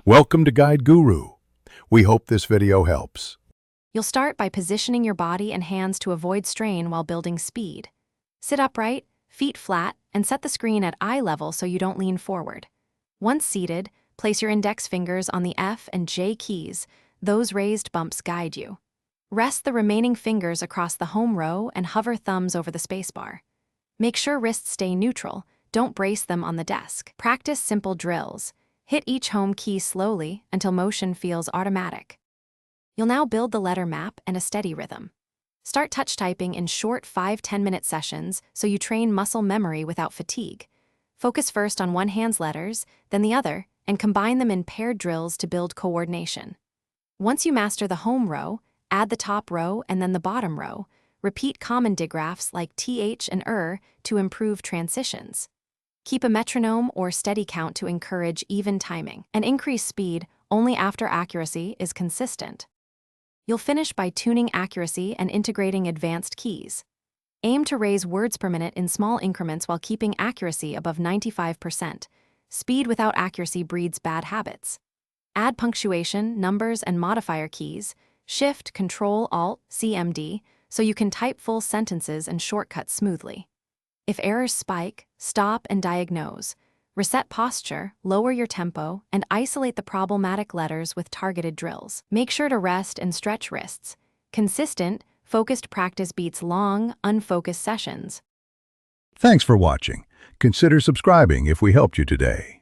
Welcome to Guide Guru. We hope this video helps. You'll start by positioning your body and hands to avoid strain while building speed. Sit upright, feet flat, and set the screen at eye level so you don't lean forward. Once seated, place your index fingers on the F and J keys. Those raised bumps guide you. Rest the remaining fingers across the home row and hover thumbs over the spacebar. Make sure wrists stay neutral. Don't brace them on the desk. Practice simple drills. Hit each home key slowly until motion feels automatic. You'll now build the letter map and a steady rhythm. Start touch typing in short 5-10 minute sessions so you train muscle memory without fatigue. Focus first on one hand's letters, then the other, and combine them in paired drills to build coordination. Once you master the home row, add the top row and then the bottom row. Repeat common digraphs like th and to improve transitions. Keep a metronome or steady count to encourage even timing, and increase speed only after accuracy is consistent. You'll finish by tuning accuracy and integrating advanced keys. Aim to raise words per minute in small increments while keeping accuracy above 95%. Speed without accuracy breeds bad habits. Add punctuation, numbers, and modifier keys, Shift, Control, Alt, CMD, so you can type full sentences and shortcut smoothly. If errors spike, stop and diagnose. Reset posture, lower your tempo, and isolate the problematic letters with targeted drills. Make sure to rest and stretch wrists. Consistent, focused practice beats long, unfocused sessions. Thanks for watching. Consider subscribing if we helped you today.